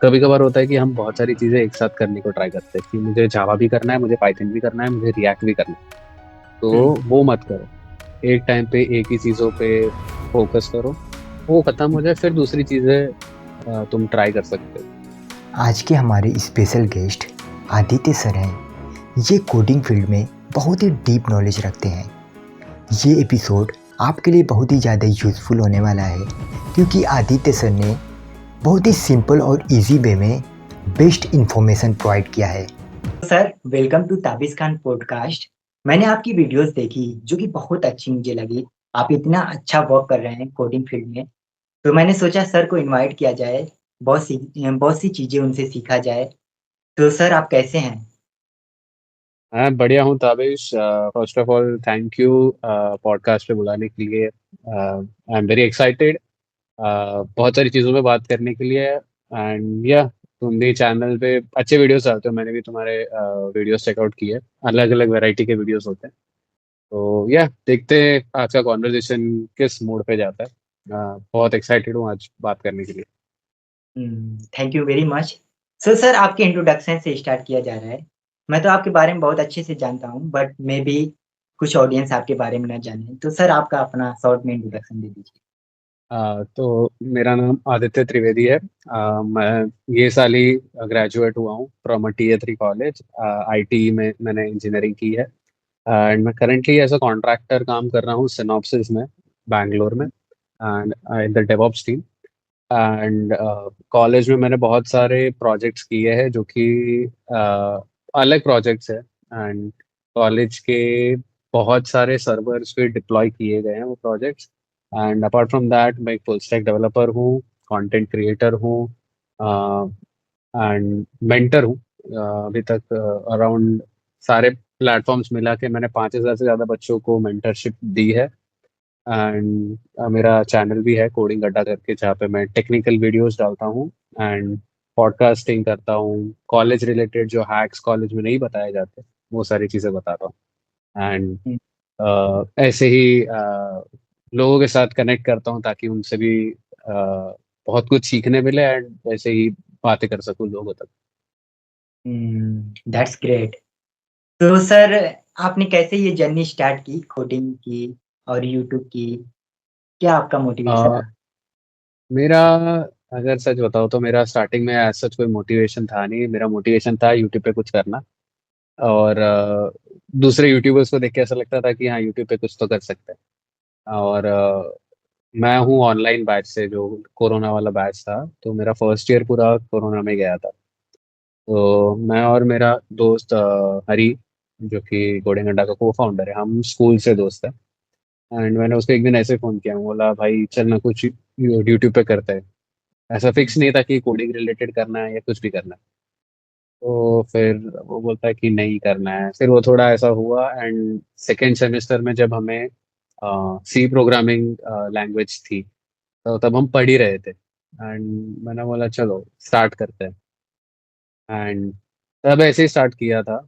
कभी कभार होता है कि हम बहुत सारी चीजें एक साथ करने को ट्राई करते हैं कि मुझे जावा भी करना है, मुझे पाइथन भी करना है, मुझे रिएक्ट भी करना है। तो हम्म। वो मत करो। एक टाइम पे एक ही चीजों पे फोकस करो। वो खत्म हो जाए फिर दूसरी चीजें तुम ट्राई कर सकते हो। आज के हमारे स्पेशल गेस्ट आदित्य सर हैं। ये कोडिंग फील्ड में बहुत ही डीप नॉलेज रखते हैं। ये एपिसोड आपके लिए बहुत ही ज़्यादा यूज़फुल होने वाला है, क्योंकि आदित्य सर ने बहुत ही सिंपल और इजी वे में बेस्ट इंफॉर्मेशन प्रोवाइड किया है। Sir, welcome to Tabish Khan podcast. मैंने आपकी वीडियोस देखी जो कि बहुत अच्छी मुझे लगी। आप इतना अच्छा वर्क कर रहे हैं कोडिंग फील्ड में, तो मैंने सोचा सर को इनवाइट किया जाए। बहुत सी चीजें उनसे सीखा जाए। तो सर, आप कैसे हैं? मैं बढ़िया हूँ Tabish. First of all thank you podcast पे बुलाने के लिए। आई एम वेरी एक्साइटेड बहुत सारी चीज़ों पे बात करने के लिए। एंड या तुम भी चैनल पे अच्छे वीडियोस डालते हो, मैंने भी तुम्हारे वीडियोस चेकआउट किए। अलग अलग वैरायटी के वीडियोस होते हैं। तो या देखते हैं आज का कॉन्वर्जेशन किस मोड पे जाता है। बहुत एक्साइटेड हूँ आज बात करने के लिए। Thank you very much. Sir, आपके इंट्रोडक्शन से स्टार्ट किया जा रहा है। मैं तो आपके बारे में बहुत अच्छे से जानता हूँ, बट मे भी कुछ ऑडियंस आपके बारे में न जाने। तो सर, आपका अपना शॉर्ट में इंट्रोडक्शन दे दीजिए। तो मेरा नाम आदित्य त्रिवेदी है। मैं ये साल ही ग्रेजुएट हुआ हूँ फ्रॉम टीए 3 कॉलेज। आईटी में मैंने इंजीनियरिंग की है। एंड मैं करेंटली एज अ कॉन्ट्रैक्टर काम कर रहा हूँ सिनॉप्सिस में, बैंगलोर में, and in the DevOps team. And college में मैंने बहुत सारे प्रोजेक्ट्स किए हैं जो कि अलग प्रोजेक्ट्स हैं। एंड कॉलेज के बहुत सारे सर्वर्स पे डिप्लॉय किए गए हैं वो projects. And apart from that मैं एक फुल स्टैक डेवलपर हूँ, कंटेंट क्रिएटर हूँ, एंड मेंटर हूँ। अभी तक अराउंड सारे प्लेटफॉर्म्स मिला के मैंने 5,000 से ज़्यादा बच्चों को मेंटरशिप दी है। एंड मेरा चैनल भी है कोडिंग अड्डा करके, जहाँ पे मैं टेक्निकल वीडियोस डालता हूँ एंड पॉडकास्टिंग करता हूँ। कॉलेज रिलेटेड जो हैक्स कॉलेज में नहीं बताए जाते वो सारी चीज़ें बताता हूँ। एंड ऐसे ही लोगों के साथ कनेक्ट करता हूँ ताकि उनसे भी बहुत कुछ सीखने मिले एंड ऐसे ही बातें कर सकूँ लोगों तक। That's great. तो सर, आपने कैसे ये जर्नी स्टार्ट की कोडिंग की और यूट्यूब की? क्या आपका मोटिवेशन अ, रहा? मेरा अगर सच बताओ तो मेरा स्टार्टिंग में ऐसा सच कोई मोटिवेशन था नहीं। मेरा मोटिवेशन था यूट्यूब पे कुछ करना। और दूसरे यूट्यूबर्स को देख के ऐसा लगता था कि हाँ यूट्यूब पे कुछ तो कर सकते हैं। और मैं हूँ ऑनलाइन बैच से, जो कोरोना वाला बैच था, तो मेरा फर्स्ट ईयर पूरा कोरोना में गया था। तो मैं और मेरा दोस्त हरी, जो कि कोडिंग अड्डा का को फाउंडर है, हम स्कूल से दोस्त हैं। एंड मैंने उसको एक दिन ऐसे फ़ोन किया, बोला भाई चल ना कुछ यूट्यूब पे करते हैं। ऐसा फिक्स नहीं था कि कोडिंग रिलेटेड करना है या कुछ भी करना है। तो फिर वो बोलता है कि नहीं करना है। फिर वो थोड़ा ऐसा हुआ एंड सेकेंड सेमेस्टर में जब हमें सी प्रोग्रामिंग लैंग्वेज थी, तो तब हम पढ़ ही रहे थे। एंड मैंने बोला चलो स्टार्ट करते हैं। एंड तब ऐसे ही स्टार्ट किया था।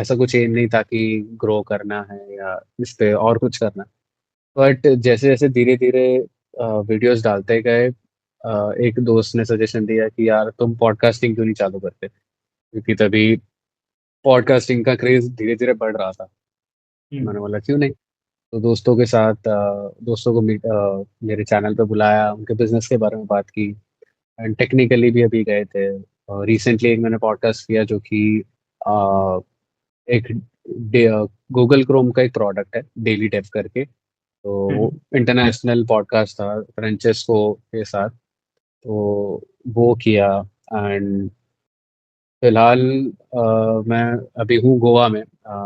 ऐसा कुछ एम नहीं था कि ग्रो करना है या इस पे और कुछ करना है। बट जैसे जैसे धीरे धीरे वीडियोस डालते गए, एक दोस्त ने सजेशन दिया कि यार तुम पॉडकास्टिंग क्यों नहीं चालू करते, क्योंकि तभी पॉडकास्टिंग का क्रेज धीरे धीरे बढ़ रहा था। मैंने बोला क्यों नहीं। तो दोस्तों के साथ दोस्तों को मेरे चैनल पे बुलाया, उनके बिजनेस के बारे में बात की एंड टेक्निकली भी अभी गए थे। रिसेंटली एक मैंने पॉडकास्ट किया जो कि अ, एक गूगल क्रोम का एक प्रोडक्ट है डेली टेप करके। तो इंटरनेशनल पॉडकास्ट था फ्रेंचेस्को के साथ। तो वो किया। एंड फिलहाल मैं अभी हूँ गोवा में।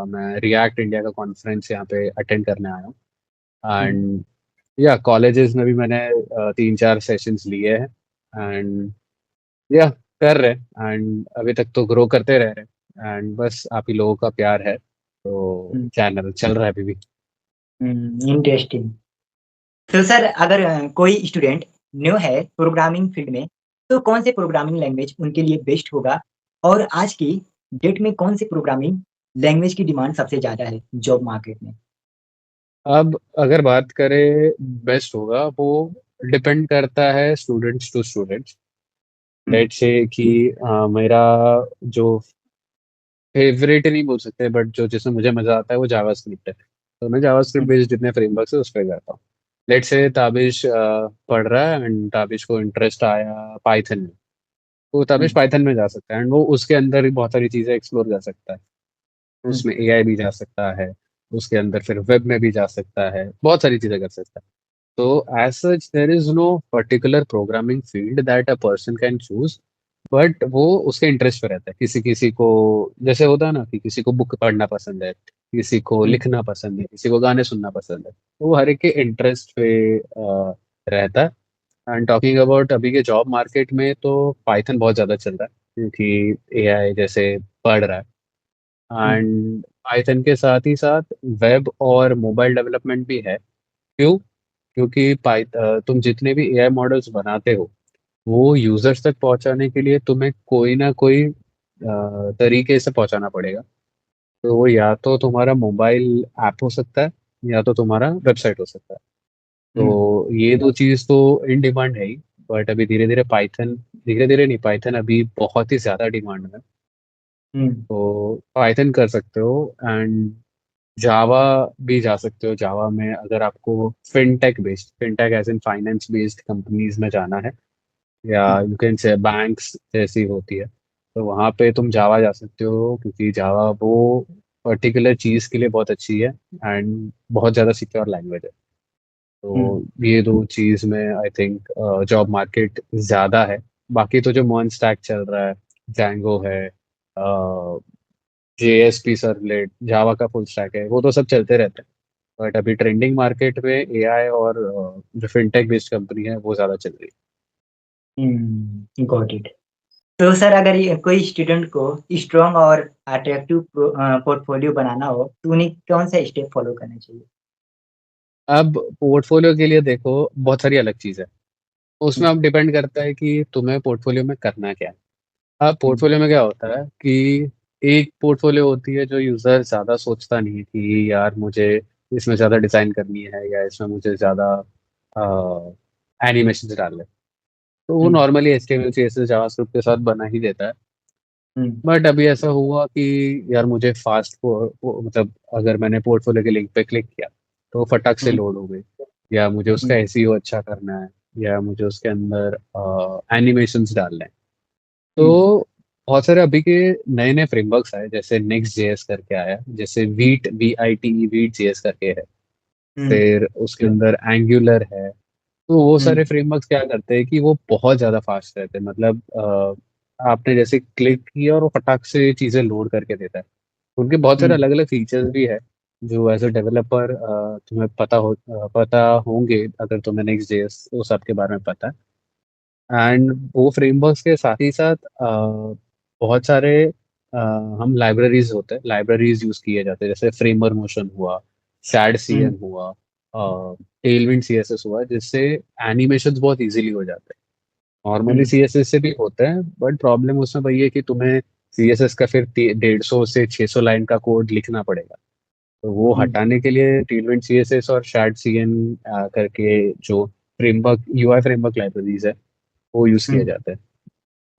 मैं रिएक्ट इंडिया का कॉन्फ्रेंस यहाँ पे अटेंड करने आया हूँ। एंड या कॉलेजेस में भी मैंने 3-4 सेशंस लिए हैं। एंड या कर रहे एंड अभी तक तो ग्रो करते रह रहे। एंड बस आप ही लोगों का प्यार है तो चैनल चल रहा है अभी भी। इंटरेस्टिंग। तो सर, अगर कोई स्टूडेंट न्यू है प्रोग्रामिंग फील्ड में, तो कौन से प्रोग्रामिंग लैंग्वेज उनके लिए बेस्ट होगा? और आज की डेट में कौन से प्रोग्रामिंग लैंग्वेज की डिमांड सबसे ज़्यादा है जॉब मार्केट में? अब अगर बात करें बेस्ट होगा, वो डिपेंड करता है students to students. Hmm. Let's say कि मेरा जो फेवरेट नहीं बोल सकते बट जो जिसमें मुझे मजा आता है वो जावास्क्रिप्ट है। तो मैं जावास्क्रिप्ट हम्म। बेस्ड जितने फ्रेमवर्क्स है उस पर करता हूँ। लेट्स से ताबिश पढ़ रहा है एंड ताबिश को इंटरेस्ट आया पाइथन में, तो ताबिश हम्म। पाइथन में जा सकता है एंड वो उसके अंदर ही बहुत सारी चीजें एक्सप्लोर कर सकता है। हम्म। उसमें एआई भी जा सकता है, उसके अंदर फिर वेब में भी जा सकता है, बहुत सारी चीजें कर सकता है। तो as such there is no particular programming field that a person can choose, but वो उसके इंटरेस्ट पे रहता है। किसी किसी को जैसे होता है ना कि किसी को बुक पढ़ना पसंद है, किसी को हम्म। लिखना पसंद है, किसी को गाने सुनना पसंद है, तो वो हर एक के इंटरेस्ट पे रहता है। एंड टॉकिंग अबाउट अभी के जॉब मार्केट में तो पाइथन बहुत ज़्यादा चल रहा है क्योंकि एआई जैसे बढ़ रहा है। हम्म। एंड पाइथन के साथ ही साथ वेब और मोबाइल डेवलपमेंट भी है। क्यों? क्योंकि तुम जितने भी एआई मॉडल्स बनाते हो वो यूजर्स तक पहुंचाने के लिए तुम्हें कोई ना कोई तरीके से पहुंचाना पड़ेगा। तो वो या तो तुम्हारा मोबाइल ऐप हो सकता है या तो तुम्हारा वेबसाइट हो सकता है। हम्म। तो ये दो चीज़ तो इन डिमांड है ही। बट अभी धीरे धीरे पाइथन, धीरे धीरे नहीं, पाइथन अभी बहुत ही ज़्यादा डिमांड में है। हम्म। तो पाइथन कर सकते हो एंड जावा भी जा सकते हो। जावा में अगर आपको fintech as in finance based companies में जाना है या hmm. You can say banks जैसी होती है, तो वहाँ पे तुम जावा जा सकते हो क्योंकि जावा वो पर्टिकुलर चीज़ के लिए बहुत अच्छी है एंड बहुत ज़्यादा सिक्योर लैंग्वेज है। हम्म। तो ये दो चीज़ में आई थिंक जॉब मार्केट ज़्यादा है। बाकी तो जो मॉन स्टैक चल रहा है, जैंगो है, जेएसपी सर्वलेट, जावा का फुल स्टैक है, वो तो सब चलते रहते हैं। बट अभी ट्रेंडिंग मार्केट में एआई और जो फिनटेक बेस्ड कंपनी है वो ज़्यादा चल रही गॉट इट। तो सर अगर ये कोई स्टूडेंट को स्ट्रॉन्ग और अट्रैक्टिव पोर्टफोलियो बनाना हो तो उन्हें कौन सा स्टेप फॉलो करना चाहिए? है। अब पोर्टफोलियो के लिए देखो बहुत सारी अलग चीज़ है, उसमें हम्म। अब डिपेंड करता है कि तुम्हें पोर्टफोलियो में करना क्या है। अब हम्म। पोर्टफोलियो में क्या होता है कि एक पोर्टफोलियो होती है जो यूज़र ज़्यादा सोचता नहीं है कि यार मुझे इसमें ज़्यादा डिज़ाइन करनी है या इसमें मुझे ज़्यादा एनिमेशन डालना है। तो वो हम्म। नॉर्मली HTML CSS जावास्क्रिप्ट के साथ बना ही देता है। हम्म। बट अभी ऐसा हुआ कि यार मुझे मतलब अगर मैंने पोर्टफोलियो के लिंक पे क्लिक किया तो फटाक से हम्म। लोड हो गई, या मुझे उसका हम्म। एसईओ अच्छा करना है, या मुझे उसके अंदर एनिमेशंस डालने हैं। हम्म। तो बहुत सारे अभी के नए नए फ्रेमवर्क्स आए, जैसे नेक्स्ट जेएस करके आया, जैसे वीट जेएस करके है, हम्म। फिर उसके अंदर एंगुलर है। तो वो हम्म। सारे फ्रेमवर्क्स क्या करते हैं कि वो बहुत ज़्यादा फास्ट रहते हैं। मतलब आपने जैसे क्लिक किया और वो फटाक से चीज़ें लोड करके देता है। उनके बहुत सारे हम्म। अलग अलग फीचर्स भी है जो एज अ डेवलपर तुम्हें पता होंगे अगर तुम्हें नेक्स्ट जेएस वो सब के बारे में पता है। एंड वो फ्रेमवर्क्स के साथ ही साथ बहुत सारे हम लाइब्रेरीज होते हैं, लाइब्रेरीज यूज किए जाते हैं, जैसे फ्रेमर मोशन हुआ, सैड हम्म। सीएन हुआ, टेलविंड सीएसएस हुआ, जिससे एनिमेशन बहुत इजीली हो जाते हैं। नॉर्मली हम्म। सीएसएस से भी होते हैं बट प्रॉब्लम उसमें वही है कि तुम्हें सीएसएस का फिर 150 से 600 लाइन का कोड लिखना पड़ेगा। तो वो हम्म। हटाने के लिए टेलविंड सीएसएस और शैड सीएन करके जो फ्रेमवर्क यूआई फ्रेमवर्क लाइब्रेरीज है वो यूज किया हम्म। जाता है।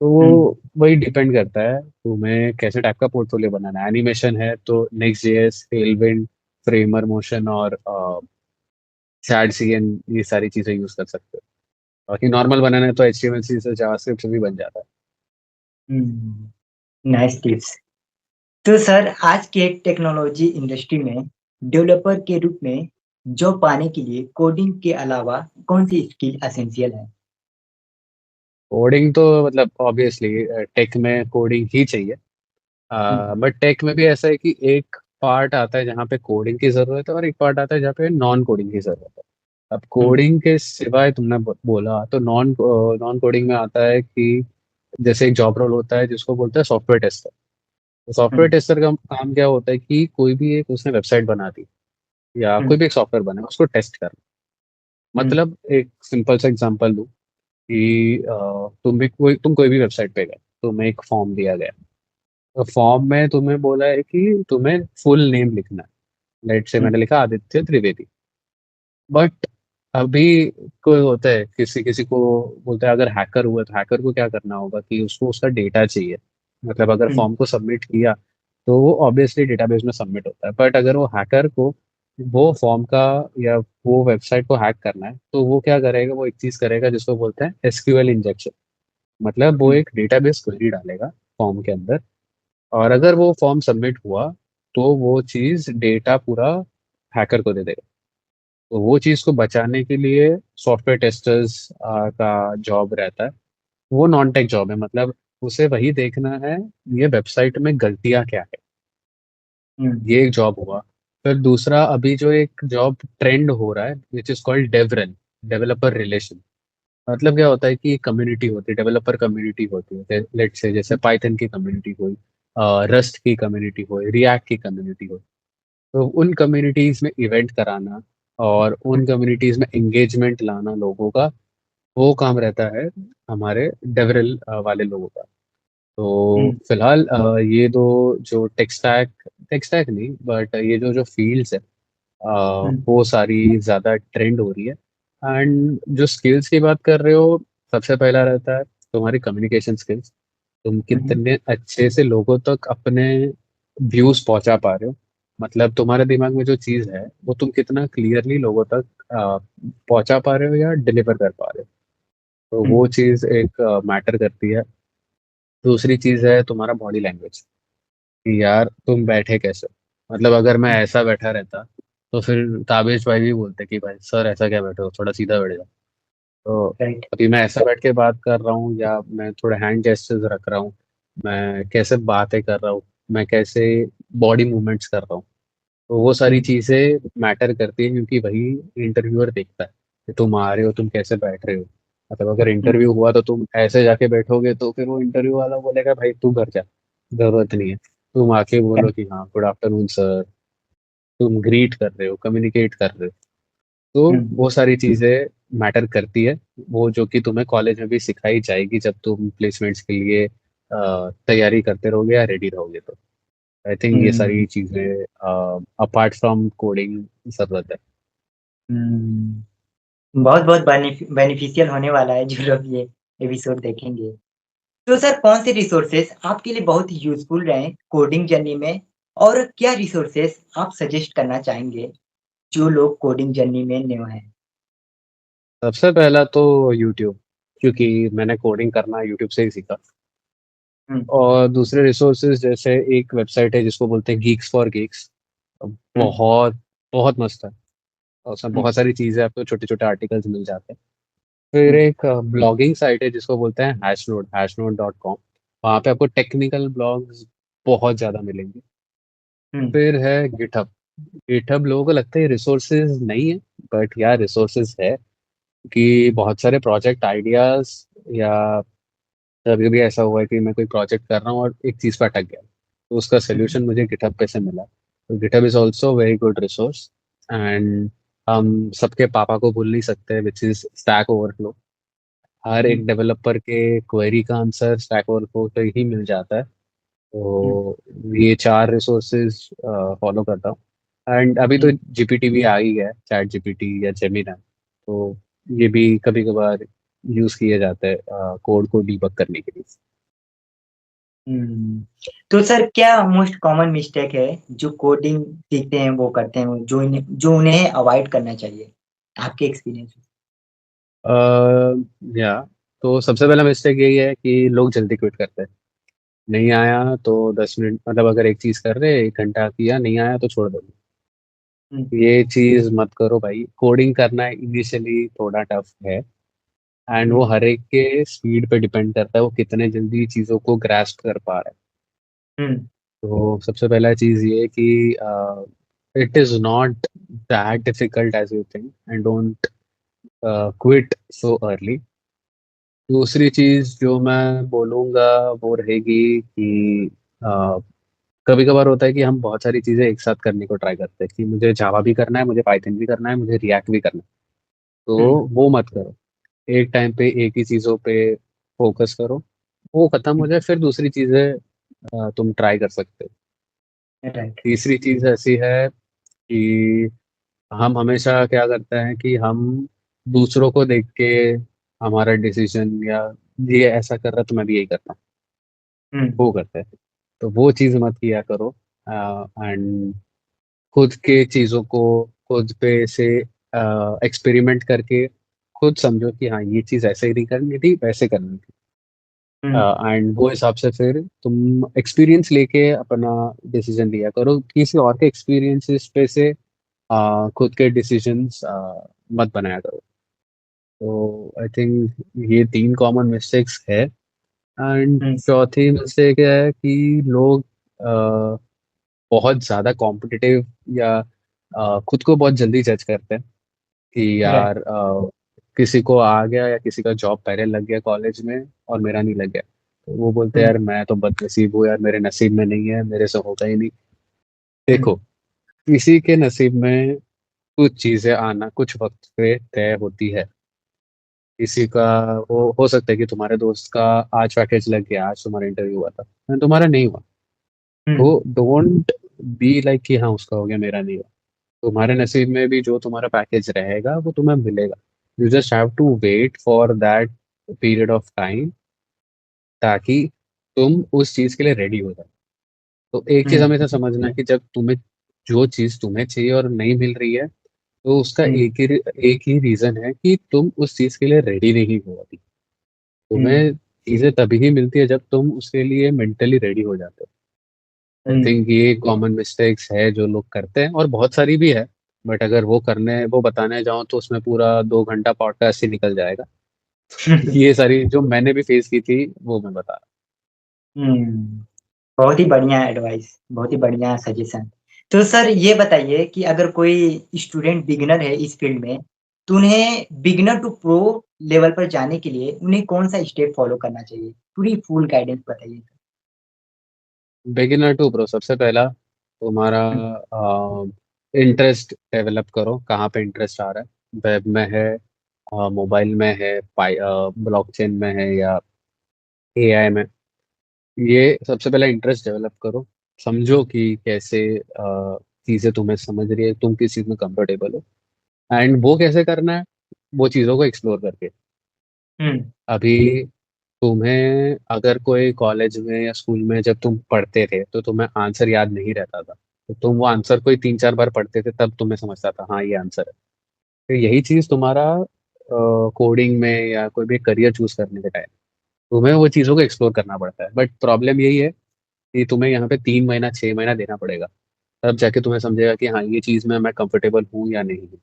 तो हम्म। वो वही डिपेंड करता है तुम्हें कैसे टाइप का पोर्टफोलियो बनाना है। एनिमेशन है तो next JS, Tailwind, framer motion और सैड सीएन, ये सारी चीजें यूज कर सकते हो। बाकी नॉर्मल बनाना है तो HTML CSS जावास्क्रिप्ट से भी बन जाता है। Nice tips. तो सर आज के टेक्नोलॉजी इंडस्ट्री में डेवलपर के रूप में जॉब पाने के लिए कोडिंग के अलावा कौन सी स्किल एसेंशियल है? कोडिंग तो मतलब ऑब्वियसली टेक में कोडिंग ही चाहिए। हम्म। बट टेक में भी ऐसा है कि एक पार्ट आता है जहाँ पे कोडिंग की जरूरत है और एक पार्ट आता है जहाँ पे नॉन कोडिंग की जरूरत है। अब हम्म। कोडिंग के सिवाय तुमने बोला तो नॉन नॉन कोडिंग में आता है कि जैसे एक जॉब रोल होता है जिसको बोलते हैं सॉफ्टवेयर टेस्टर। तो सॉफ्टवेयर हम्म। टेस्टर का काम क्या होता है कि कोई भी एक उसने वेबसाइट बना दी या कोई हम्म। भी एक सॉफ्टवेयर बना उसको टेस्ट करना। हम्म। मतलब एक सिंपल सा एग्जांपल दूं कि तुम कोई भी वेबसाइट पे गए, तुम्हें एक फॉर्म दिया गया। तो फॉर्म में तुम्हें बोला है कि तुम्हें फुल नेम लिखना है। लेट से हम्म। मैंने लिखा आदित्य त्रिवेदी। बट अभी कोई होता है, किसी किसी को बोलता है, अगर हैकर हुआ तो हैकर को क्या करना होगा कि उसको उसका डेटा चाहिए। मतलब अगर हम्म। फॉर्म को सबमिट किया तो वो ऑब्वियसली डेटाबेस में सबमिट होता है, बट अगर वो हैकर को वो फॉर्म का या वो वेबसाइट को हैक करना है तो वो क्या करेगा, वो एक चीज करेगा जिसको बोलते हैं एसक्यूएल इंजेक्शन। मतलब वो हम्म। एक डेटाबेस क्वेरी डालेगा फॉर्म के अंदर, और अगर वो फॉर्म सबमिट हुआ तो वो चीज डेटा पूरा हैकर को दे देगा। तो वो चीज को बचाने के लिए सॉफ्टवेयर टेस्टर्स का जॉब रहता है। वो नॉन टेक जॉब है, मतलब उसे वही देखना है ये वेबसाइट में गलतियां क्या है। हम्म। ये एक जॉब हुआ। फिर दूसरा अभी जो एक जॉब ट्रेंड हो रहा है which is called DevRel, developer relation. मतलब क्या होता है कि कम्युनिटी होती है, डेवलपर कम्युनिटी होती है, लेट से जैसे पाइथन की कम्युनिटी हुई, रस्ट की कम्युनिटी हुई, रिएक्ट की कम्युनिटी हुई। तो उन कम्युनिटीज में इवेंट कराना और उन कम्युनिटीज में एंगेजमेंट लाना लोगों का, वो काम रहता है हमारे डेवरल वाले लोगों का। तो हम्म। फिलहाल ये दो जो टेक स्टैक नहीं, बट ये जो जो फील्ड्स है, हम्म। वो सारी ज़्यादा ट्रेंड हो रही है। एंड जो स्किल्स की बात कर रहे हो, सबसे पहला रहता है तुम्हारी कम्युनिकेशन स्किल्स। तुम हम्म। कितने अच्छे से लोगों तक अपने व्यूज पहुंचा पा रहे हो। मतलब तुम्हारे दिमाग में जो चीज़ है वो तुम कितना क्लियरली लोगों तक पहुंचा पा रहे हो या डिलीवर कर पा रहे हो। तो वो हम्म। चीज़ एक मैटर करती है। दूसरी चीज़ है तुम्हारा बॉडी लैंग्वेज, कि यार तुम बैठे कैसे हो। मतलब अगर मैं ऐसा बैठा रहता तो फिर ताबिश भाई भी बोलते कि भाई सर ऐसा क्या बैठे हो, थोड़ा सीधा बैठ जाओ। तो राइट। अभी मैं ऐसा बैठ के बात कर रहा हूँ या मैं थोड़ा हैंड जेस्चर्स रख रहा हूँ, मैं कैसे बातें कर रहा हूँ, मैं कैसे बॉडी मूवमेंट्स कर रहा हूँ, तो वो सारी हम्म। चीज़ें मैटर करती है, क्योंकि वही इंटरव्यूअर देखता है कि तुम आ रहे हो, तुम कैसे बैठ रहे हो। मतलब अगर हम्म। इंटरव्यू हुआ तो तुम ऐसे जाके बैठोगे तो फिर वो इंटरव्यू वाला बोलेगा भाई तू घर जा, जरूरत नहीं है। तुम आके बोलो कि हाँ गुड आफ्टरनून सर, तुम ग्रीट कर रहे हो, कम्युनिकेट कर रहे हो। तो हम्म। वो सारी चीज़ें मैटर करती है, वो जो कि तुम्हें कॉलेज में भी सिखाई जाएगी जब तुम प्लेसमेंट्स के लिए तैयारी करते रहोगे या रेडी रहोगे। तो आई थिंक ये हम्म। सारी चीज़ें अपार्ट फ्रॉम कोडिंग जरूरत है। हम्म। बहुत बहुत बेनिफिशियल होने वाला है जो लोग ये एपिसोड देखेंगे। तो सर कौन से रिसोर्सेस आपके लिए बहुत यूजफुल रहे कोडिंग जर्नी में, और क्या रिसोर्सेस आप सजेस्ट करना चाहेंगे जो लोग कोडिंग जर्नी में न्यू हैं? सबसे पहला तो यूट्यूब, क्योंकि मैंने कोडिंग करना यूट्यूब से ही सीखा। हम्म। और दूसरे रिसोर्सेज जैसे एक वेबसाइट है जिसको बोलते हैं गीक्स फॉर गेक्स, हम्म। बहुत बहुत मस्त है। और उसमें हम्म। बहुत सारी चीज़ें, आपको छोटे छोटे आर्टिकल्स मिल जाते हैं। फिर हम्म। एक ब्लॉगिंग साइट है जिसको बोलते हैं हैशनोड.com। वहाँ पे आपको टेक्निकल ब्लॉग्स बहुत ज़्यादा मिलेंगे। हम्म। फिर है गिटहब। गिटहब लोगों को लगता है रिसोर्सेज नहीं है, बट यार रिसोर्सेज है, कि बहुत सारे प्रोजेक्ट आइडियाज, या कभी भी ऐसा हुआ है कि मैं कोई प्रोजेक्ट कर रहा हूँ और एक चीज़ पर अटक गया तो उसका हम्म। सोल्यूशन मुझे गिटहब पे से मिला। तो GitHub is also very good resource. And हम सबके पापा को भूल नहीं सकते विच इज स्टैक ओवरफ्लो। हर हम्म। एक डेवलपर के क्वेरी का आंसर स्टैक ओवरफ्लो पे ही मिल जाता है। हम्म। तो ये चार रिसोर्सेज फॉलो करता हूँ। एंड अभी तो हम्म। जीपीटी भी आ ही है, चैट जीपीटी या जेमिना। तो ये भी कभी कभार यूज किए जाते हैं कोड को डीबग करने के लिए। हम्म। तो सर क्या मोस्ट कॉमन मिस्टेक है जो कोडिंग सीखते हैं वो करते हैं, जो उन्हें अवॉइड करना चाहिए आपके एक्सपीरियंस से? या तो सबसे पहला मिस्टेक यही है कि लोग जल्दी क्विट करते हैं। नहीं आया तो 10 मिनट, मतलब अगर एक चीज कर रहे 1 घंटा किया, नहीं आया तो छोड़ दो। हम्म। ये चीज मत करो भाई। कोडिंग करना इनिशियली थोड़ा टफ है, एंड वो हम्म। हर एक के स्पीड पे डिपेंड करता है, वो कितने जल्दी चीजों को ग्रास्प कर पा रहा है। हम्म। तो सबसे पहला चीज ये है कि it is not that difficult as you think, and don't quit so early. दूसरी चीज जो मैं बोलूंगा वो रहेगी कि कभी कभार होता है कि हम बहुत सारी चीजें एक साथ करने को ट्राई करते हैं, कि मुझे जावा भी करना है, मुझे पाइथन भी करना है, मुझे रिएक्ट भी करना है। तो हम्म। वो मत करो। एक टाइम पे एक ही चीजों पे फोकस करो, वो खत्म हो जाए फिर दूसरी चीजें तुम ट्राई कर सकते हो। राइट। तीसरी चीज ऐसी है कि हम हमेशा क्या करते हैं कि हम दूसरों को देख के हमारा डिसीजन या ये ऐसा कर रहा तो मैं भी यही करता हूँ, हम्म। वो करते हैं। तो वो चीज़ मत किया करो। एंड खुद के चीज़ों को खुद पे से एक्सपेरिमेंट करके खुद समझो कि हाँ ये चीज़ ऐसे ही नहीं करनी थी, वैसे करनी थी। हम्म। एंड वो हिसाब से फिर तुम एक्सपीरियंस लेके अपना डिसीजन लिया करो, किसी और के एक्सपीरियंसेस पे से खुद के डिसीजंस मत बनाया करो। तो आई थिंक ये तीन कॉमन मिस्टेक्स है। एंड हम्म। चौथी मिस्टेक है कि लोग अ, बहुत ज़्यादा कॉम्पिटिटिव या खुद को बहुत जल्दी जज करते हैं कि राइट। यार किसी को आ गया या किसी का जॉब पहले लग गया कॉलेज में और मेरा नहीं लग गया, तो वो बोलते हैं हम्म। यार मैं तो बदनसीब हूँ यार, मेरे नसीब में नहीं है, मेरे से होगा ही नहीं। हम्म। देखो, किसी के नसीब में कुछ चीजें आना कुछ वक्त पे तय होती है। किसी का वो हो सकता है कि तुम्हारे दोस्त का आज पैकेज लग गया, आज तुम्हारा इंटरव्यू हुआ था and तुम्हारा नहीं हुआ। हम्म। तो डोंट बी लाइक कि हाँ उसका हो गया मेरा नहीं हुआ। तुम्हारे नसीब में भी जो तुम्हारा पैकेज रहेगा वो तुम्हें मिलेगा। You just have to wait for that period of time, ताकि तुम उस चीज के लिए रेडी हो जाओ। तो एक चीज हम्म। हमेशा समझना कि जब तुम्हें जो चीज तुम्हें चाहिए और नहीं मिल रही है, तो उसका हम्म। एक ही रीजन है कि तुम उस चीज के लिए रेडी नहीं हो अभी। हम्म। तुम्हें चीजें तभी ही मिलती है जब तुम उसके लिए मेंटली रेडी हो जाते हो। आई हम्म। थिंक ये कॉमन मिस्टेक्स है जो लोग करते हैं, और बहुत सारी भी है। बट अगर वो बताने जाओ तो उसमें पूरा 2 घंटा पॉडकास्ट ही निकल जाएगा। ये सारी जो मैंने भी फेस की थी वो मैं बता हम्म। बहुत ही बढ़िया एडवाइस, बहुत ही बढ़िया सजेशन। तो सर ये बताइए कि अगर कोई स्टूडेंट बिगिनर है इस फील्ड में, तो उन्हें बिगिनर टू प्रो लेवल पर जाने के लिए उन्हें कौन सा स्टेप फॉलो करना चाहिए? पूरी फुल गाइडेंस बताइए। Beginner to pro. सबसे पहला तुम्हारा हम्म। इंटरेस्ट डेवलप करो, कहाँ पे इंटरेस्ट आ रहा है, वेब में है, मोबाइल में है, ब्लॉकचेन में है, या एआई में। ये सबसे पहला इंटरेस्ट डेवलप करो। समझो कि कैसे चीज़ें तुम्हें समझ रही है, तुम किस चीज़ में कंफर्टेबल हो। एंड वो कैसे करना है, वो चीज़ों को एक्सप्लोर करके। हम्म। अभी तुम्हें अगर कोई कॉलेज में या स्कूल में जब तुम पढ़ते थे तो तुम्हें आंसर याद नहीं रहता था, तो तुम वो आंसर कोई 3-4 बार पढ़ते थे तब तुम्हें समझता था हाँ ये आंसर है। तो यही चीज़ तुम्हारा कोडिंग में या कोई भी करियर चूज करने के टाइम तुम्हें वो चीज़ों को एक्सप्लोर करना पड़ता है। बट प्रॉब्लम यही है कि तुम्हें यहाँ पे 3 महीना 6 महीना देना पड़ेगा, तब जाके तुम्हें समझेगा कि हाँ ये चीज़ में मैं कंफर्टेबल हूँ या नहीं हूँ।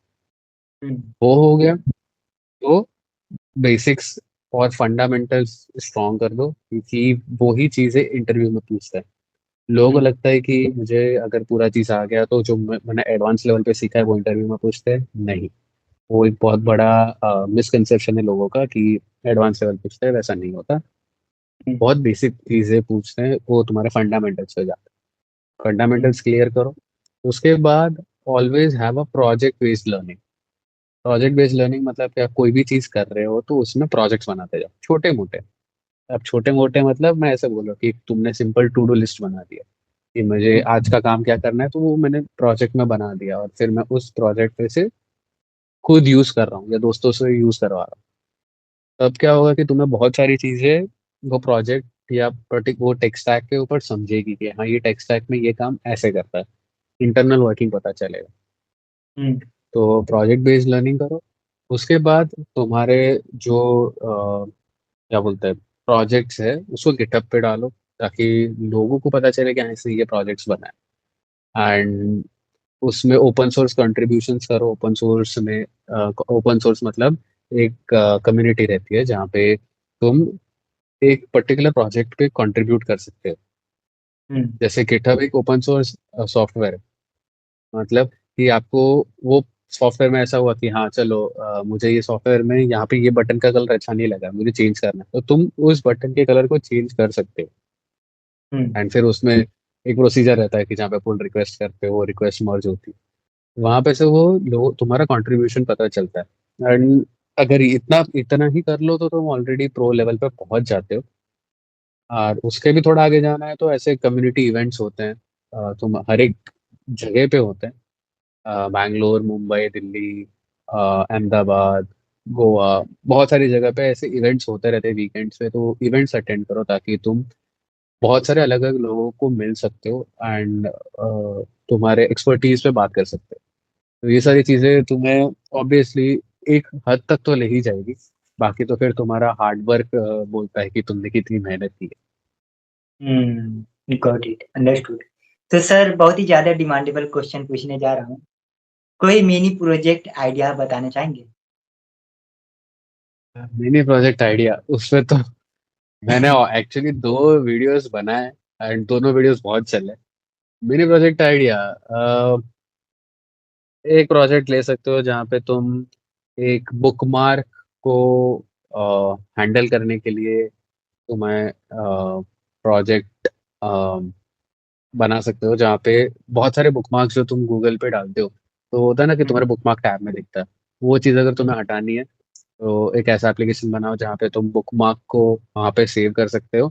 हम्म। वो हो गया तो बेसिक्स और फंडामेंटल्स स्ट्रॉन्ग कर दो, क्योंकि वो ही चीज़ें इंटरव्यू में पूछते हैं। लोगों को हम्म। लगता है कि मुझे अगर पूरा चीज़ आ गया तो जो मैंने एडवांस लेवल पे सीखा है वो इंटरव्यू में पूछते हैं, नहीं। वो एक बहुत बड़ा मिसकंसेप्शन है लोगों का कि एडवांस लेवल पूछते हैं, वैसा नहीं होता। हम्म। बहुत बेसिक चीज़ें पूछते हैं, वो तुम्हारे फंडामेंटल्स हो जाते हैं। हम्म। फंडामेंटल्स क्लियर करो। उसके बाद always have a project based learning. Project based learning मतलब क्या, कोई भी चीज़ कर रहे हो तो उसमें प्रोजेक्ट्स बनाते जाओ छोटे मोटे। अब छोटे मोटे मतलब मैं ऐसे बोल रहा हूँ कि तुमने सिंपल टू डू लिस्ट बना दिया कि मुझे आज का काम क्या करना है, तो वो मैंने प्रोजेक्ट में बना दिया और फिर मैं उस प्रोजेक्ट पे से खुद यूज कर रहा हूँ या दोस्तों से यूज करवा रहा हूँ। तब क्या होगा कि तुम्हें बहुत सारी चीजें वो प्रोजेक्ट या वो टेक स्टैक के ऊपर समझेगी कि हाँ ये टेक स्टैक में ये काम ऐसे करता है, इंटरनल वर्किंग पता चलेगा। हम्म। तो प्रोजेक्ट बेस्ड लर्निंग करो। उसके बाद तुम्हारे जो क्या बोलते हैं प्रोजेक्ट्स है उसको गिटहब पे डालो, ताकि लोगों को पता चले कि हाँ इसने ये प्रोजेक्ट्स बनाए। एंड उसमें ओपन सोर्स कंट्रीब्यूशंस करो। ओपन सोर्स मतलब एक कम्युनिटी रहती है जहाँ पे तुम एक पर्टिकुलर प्रोजेक्ट पे कंट्रीब्यूट कर सकते हो। हम्म। जैसे गिटहब एक ओपन सोर्स सॉफ्टवेयर है। मतलब कि आपको वो सॉफ्टवेयर में ऐसा हुआ कि हाँ चलो मुझे ये सॉफ्टवेयर में यहाँ पे ये बटन का कलर अच्छा नहीं लगा, मुझे चेंज करना है, तो तुम उस बटन के कलर को चेंज कर सकते हो। हम्म। एंड फिर उसमें एक प्रोसीजर रहता है कि जहाँ पे पुल रिक्वेस्ट करते हो वो रिक्वेस्ट मर्ज होती है, वहां पे से वो लोग तुम्हारा कंट्रीब्यूशन पता चलता है। एंड अगर इतना इतना ही कर लो तो तुम ऑलरेडी प्रो लेवल पे पहुंच जाते हो। और उसके भी थोड़ा आगे जाना है तो ऐसे कम्युनिटी इवेंट्स होते हैं, तुम हर एक जगह पे होते हैं, बैंगलोर, मुंबई, दिल्ली, अहमदाबाद, गोवा, बहुत सारी जगह पे ऐसे इवेंट्स होते रहते हैं वीकेंड्स पे, तो इवेंट्स अटेंड करो ताकि तुम बहुत सारे अलग अलग लोगों को मिल सकते हो एंड तुम्हारे एक्सपर्टीज पे बात कर सकते हो। तो ये सारी चीजें तुम्हें ऑब्वियसली एक हद तक तो ले ही जाएगी। बाकी तो फिर तुम्हारा हार्ड वर्क बोलता है कि तुमने कितनी मेहनत की है। Got it, understood. तो सर बहुत ही ज़्यादा डिमांडेबल क्वेश्चन पूछने जा रहा हूँ। कोई मिनी प्रोजेक्ट आइडिया बताना चाहेंगे? मिनी प्रोजेक्ट आइडिया, उसमें तो मैंने एक्चुअली दो वीडियोस बनाए एंड दोनों वीडियोस बहुत चले। मिनी प्रोजेक्ट आइडिया, एक प्रोजेक्ट ले सकते हो जहाँ पे तुम एक बुकमार्क को हैंडल करने के लिए तुम्हें प्रोजेक्ट बना सकते हो, जहाँ पे बहुत सारे बुकमार्क्स जो तुम गूगल पे डालते हो तो होता है ना कि हुँ, तुम्हारे बुकमार्क टैब में दिखता है। वो चीज़ अगर हुँ, तुम्हें हटानी है तो एक ऐसा एप्लीकेशन बनाओ जहाँ पे तुम बुकमार्क को वहाँ पे सेव कर सकते हो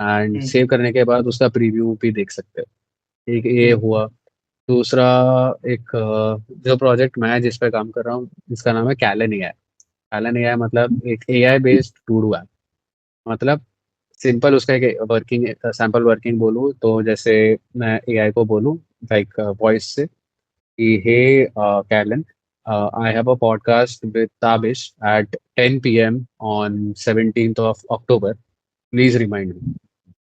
एंड हुँ, सेव करने के बाद उसका प्रीव्यू भी देख सकते हो। एक ये हुँ, हुआ। दूसरा, एक जो प्रोजेक्ट मैं जिस पे काम कर रहा हूँ इसका नाम है कैलन एआई। कैलन एआई मतलब एक AI based to do app. मतलब सिंपल उसका एक वर्किंग सैम्पल वर्किंग बोलूँ तो जैसे मैं एआई को बोलूँ लाइक वॉइस से कि हे कैलन, I have a podcast with Tabish at 10 p.m. on 17th of October. Please remind me.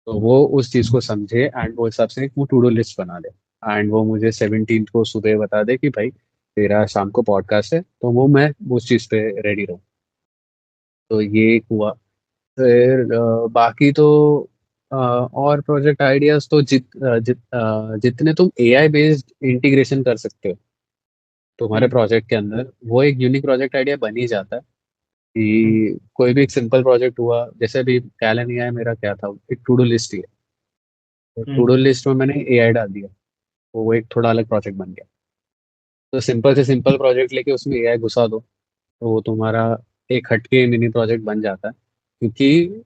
तो वो उस चीज़ को समझे एंड वो हिसाब से एक वो टू डू लिस्ट बना दे एंड वो मुझे 17th को सुबह बता दे कि भाई तेरा शाम को पॉडकास्ट है, तो वो मैं उस चीज़ पे रेडी रहूँ। तो ये एक हुआ। फिर बाकी तो और प्रोजेक्ट आइडियाज तो जितने तुम एआई बेस्ड इंटीग्रेशन कर सकते हो तुम्हारे हुँ, प्रोजेक्ट के अंदर, वो एक यूनिक प्रोजेक्ट आइडिया बन ही जाता है। हुँ, कि कोई भी एक सिंपल प्रोजेक्ट हुआ, जैसे अभी कैलन एआई मेरा क्या था, एक टू डू लिस्ट ही है। तो हुँ, टू डू लिस्ट में मैंने एआई डाल दिया तो वो एक थोड़ा अलग प्रोजेक्ट बन गया। तो सिंपल से सिंपल प्रोजेक्ट लेके उसमें एआई घुसा दो तो वो तुम्हारा एक हटके मिनी प्रोजेक्ट बन जाता है। क्योंकि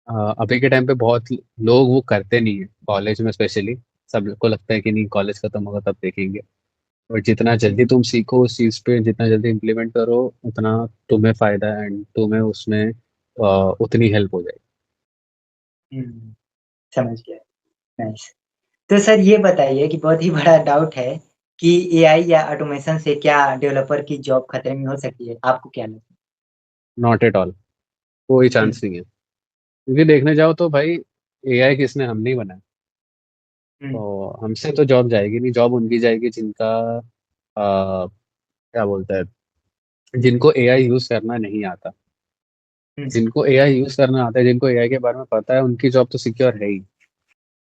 अभी के टाइम पे बहुत लोग वो करते नहीं है, कॉलेज में स्पेशली। सब को लगता है कि नहीं कॉलेज खत्म होगा तब देखेंगे। और जितना हुँ, जल्दी तुम सीखो उस चीज़ पे, जितना जल्दी इम्प्लीमेंट करो, उतना तुम्हें फायदा है एंड तुम्हें उसमें उतनी हेल्प हो जाएगी। हुँ, समझ गया, नाइस। तो सर ये बताइए कि बहुत ही बड़ा डाउट है कि एआई या ऑटोमेशन से क्या डेवलपर की जॉब खतरे में हो सकती है? आपको क्या लगता नॉट एट ऑल, कोई है? चांस नहीं है। क्योंकि देखने जाओ तो भाई एआई किसने, हम नहीं बनाया। हुँ, तो हमसे तो जॉब जाएगी नहीं, जॉब उनकी जाएगी जिनका क्या बोलता है, जिनको एआई यूज करना नहीं आता। हुँ, जिनको एआई यूज करना आता है, जिनको एआई के बारे में पता है, उनकी जॉब तो सिक्योर है ही।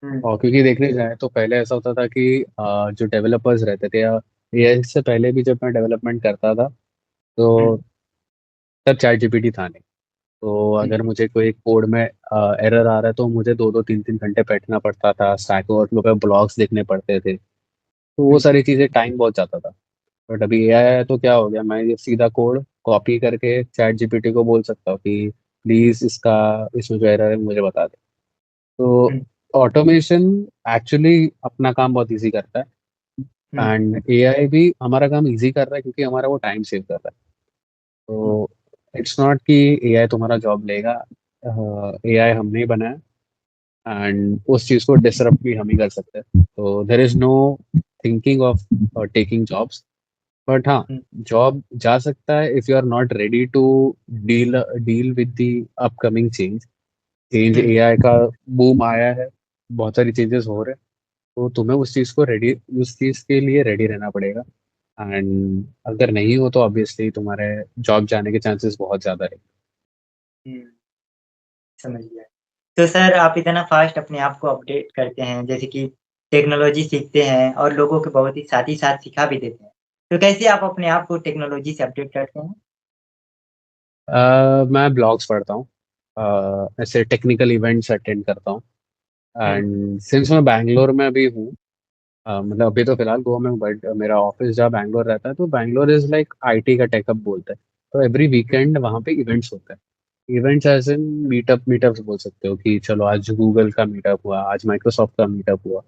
हुँ, और क्योंकि देखने जाए तो पहले ऐसा होता था कि जो डेवलपर्स रहते थे, या एआई से पहले भी जब मैं डेवलपमेंट करता था हुँ, तो तब चैट जीपीटी था नहीं। तो हुँ, अगर मुझे कोई कोड में एरर आ रहा है तो मुझे दो दो तीन तीन घंटे बैठना पड़ता था, स्टैक ओवरफ्लो पे ब्लॉग्स देखने पड़ते थे। तो वो हुँ, सारी चीज़ें टाइम बहुत जाता था। बट अभी एआई है तो क्या हो गया, मैं ये सीधा कोड कॉपी करके चैट जीपीटी को बोल सकता हूँ कि प्लीज इसका, इसमें जो एरर है मुझे बता दे। तो हुँ, ऑटोमेशन एक्चुअली अपना काम बहुत इजी करता है हुँ, एंड एआई भी हमारा काम इजी कर रहा है क्योंकि हमारा वो टाइम सेव कर रहा है। हुँ, तो इट्स नॉट कि एआई तुम्हारा जॉब लेगा। एआई हमने ही बनाया एंड उस चीज़ को डिसरप्ट भी हम ही कर सकते हैं। तो there is no thinking of taking jobs. But हाँ, हुँ, जॉब जा सकता है if you are not ready to deal deal with the upcoming change. Change हुँ, एआई का बूम आया है, बहुत सारी चेंजेस हो रहे हैं। तो तुम्हें उस चीज़ को रेडी, उस चीज़ के लिए रेडी रहना पड़ेगा। एंड अगर नहीं हो तो ऑब्वियसली तुम्हारे जॉब जाने के चांसेस बहुत ज़्यादा है। हुँ, समझ गया। तो सर आप इतना फ़ास्ट अपने आप को अपडेट करते हैं, जैसे कि टेक्नोलॉजी सीखते हैं और लोगों को बहुत ही साथ ही साथ सिखा भी देते हैं। तो कैसे आप अपने आप को टेक्नोलॉजी से अपडेट करते हैं? मैं ब्लॉग्स पढ़ता हूँ, ऐसे टेक्निकल इवेंट्स अटेंड करता हूँ। हुँ, एंड सिंस मैं बैंगलोर में भी हूँ, मतलब अभी तो फिलहाल गोवा में हूँ, बट मेरा ऑफिस जहाँ बैंगलोर रहता है तो बैंगलोर इज लाइक आईटी का टेकअप बोलते हैं। तो एवरी हुँ, वीकेंड वहाँ पे इवेंट्स होते हैं। इवेंट्स एज इन मीटअप्स बोल सकते हो कि चलो आज गूगल का मीटअप हुआ, आज माइक्रोसॉफ्ट का मीटअप हुआ।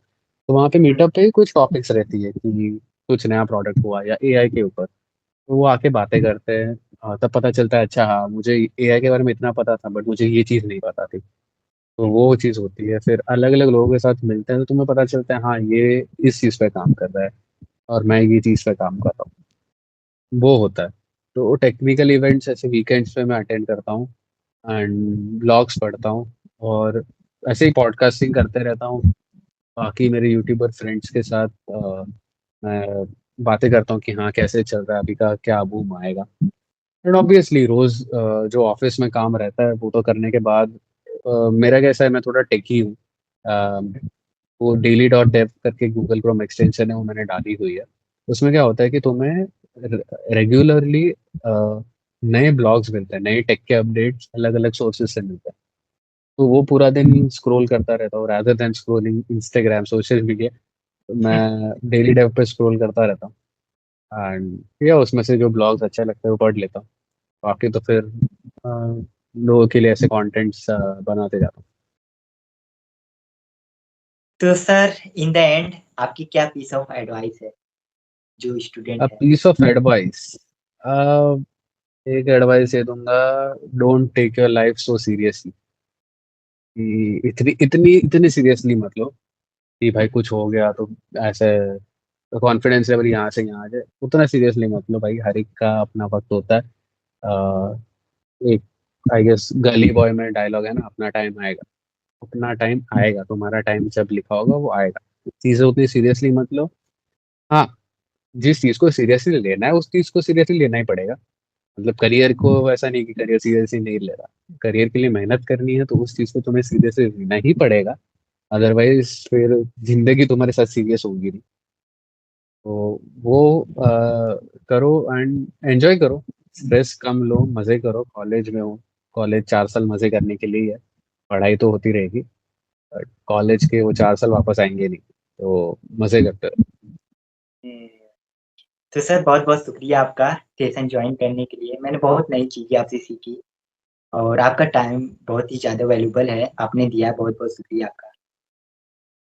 तो वहाँ पे हुँ, मीटअप पे कुछ टॉपिक्स रहती है कि कुछ नया प्रोडक्ट हुआ या एआई के ऊपर, तो वो आके बातें करते हैं। तब पता चलता है अच्छा हाँ मुझे एआई के बारे में इतना पता था बट मुझे ये चीज़ नहीं पता थी। तो वो चीज़ होती है, फिर अलग अलग लोगों के साथ मिलते हैं तो तुम्हें पता चलता है हाँ ये इस चीज़ पे काम कर रहा है और मैं ये चीज़ पे काम कर रहा हूँ, वो होता है। तो टेक्निकल इवेंट्स ऐसे वीकेंड्स पे मैं अटेंड करता हूँ एंड ब्लॉग्स पढ़ता हूँ और ऐसे ही पॉडकास्टिंग करते रहता हूँ। बाकी मेरे यूट्यूबर फ्रेंड्स के साथ मैं बातें करता हूँ कि हाँ कैसे चल रहा है अभी का, क्या बूम आएगा। एंड ऑब्वियसली रोज जो ऑफिस में काम रहता है वो तो करने के बाद मेरा कैसा है, मैं थोड़ा टेकी हूँ। वो डेली डॉट डेव करके गूगल क्रोम एक्सटेंशन है, वो मैंने डाली हुई है। उसमें क्या होता है कि तुम्हें रेगुलरली नए ब्लॉग्स मिलते हैं, नए टेक के अपडेट्स अलग अलग सोर्सेज से मिलते हैं। तो वो पूरा दिन स्क्रॉल करता रहता हूँ rather than scrolling Instagram social media. मैं डेली डेव पे स्क्रॉल करता रहता हूँ एंड या उसमें से जो ब्लॉग्स अच्छे लगते हैं वो पढ़ लेता हूँ। बाकी तो फिर लोगों के लिए ऐसे कंटेंट्स बनाते जाता हूँ। तो सर, इन द एंड आपकी क्या पीस ऑफ एडवाइस है जो स्टूडेंट अब है? पीस ऑफ एडवाइस, एक एडवाइस ये दूंगा, don't take your life so seriously. कि इतनी इतनी इतनी सीरियसली मत लो कि भाई कुछ हो गया तो ऐसे कॉन्फिडेंस लेवल यहाँ से यहाँ आ जाए, उतना सीरियसली मत लो भाई, हर एक का अपना वक्त होता है। एक आई गेस गली बॉय में डायलॉग है ना, अपना टाइम आएगा। अपना टाइम आएगा, तुम्हारा टाइम जब लिखा होगा वो आएगा। चीजें उतनी सीरियसली मत लो। हाँ, जिस चीज को सीरियसली लेना है उस चीज को सीरियसली लेना ही पड़ेगा। मतलब करियर को ऐसा नहीं कि करियर सीरियसली नहीं ले रहा, करियर के लिए मेहनत करनी है तो उस चीज को तुम्हें सीरियसली लेना ही पड़ेगा। अदरवाइज फिर जिंदगी तुम्हारे साथ सीरियस होगी नहीं। तो वो करो एंड एंजॉय करो, स्ट्रेस कम लो, मजे करो। कॉलेज में हो, कॉलेज 4 साल मजे करने के लिए ही है। पढ़ाई तो होती रहेगी बट कॉलेज के वो 4 साल वापस आएंगे नहीं, तो मजे करते रहो। हम्म, तो सर बहुत बहुत शुक्रिया आपका सेशन ज्वाइन करने के लिए। मैंने बहुत नई चीज़ें आपसे सीखी और आपका टाइम बहुत ही ज़्यादा वैल्यूबल है, आपने दिया। बहुत बहुत शुक्रिया आपका।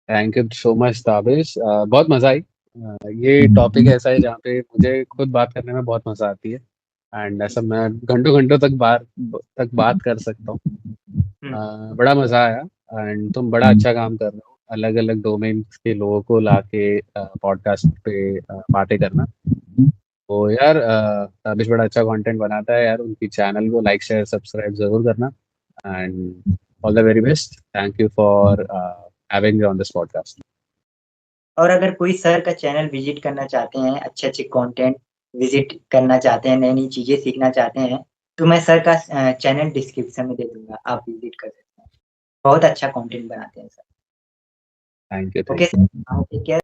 Thank you so much Tabish, बहुत मजा आई। ये टॉपिक ऐसा है जहाँ पे मुझे खुद बात करने में बहुत मजा आती है एंड ऐसा मैं घंटों घंटों तक बात कर सकता हूँ। हम्म, बड़ा मजा आया एंड तुम बड़ा अच्छा काम कर रहे हो, अलग अलग डोमेन के लोगों को लाके पॉडकास्ट पे बातें करना। तो यार ताबिश बड़ा अच्छा कंटेंट बनाता है यार, उनकी चैनल को लाइक शेयर सब्सक्राइब जरूर करना and all the very best. Thank you for having me on this podcast. और अगर कोई सर का चैनल विजिट करना चाहते हैं, अच्छे अच्छे कंटेंट विजिट करना चाहते हैं, नई नई चीज़ें सीखना चाहते हैं, तो मैं सर का चैनल डिस्क्रिप्शन में दे दूंगा, आप विजिट कर सकते हैं। बहुत अच्छा कंटेंट बनाते हैं sir. Thank you okay thank sir, you. हाँ, टेक केयर।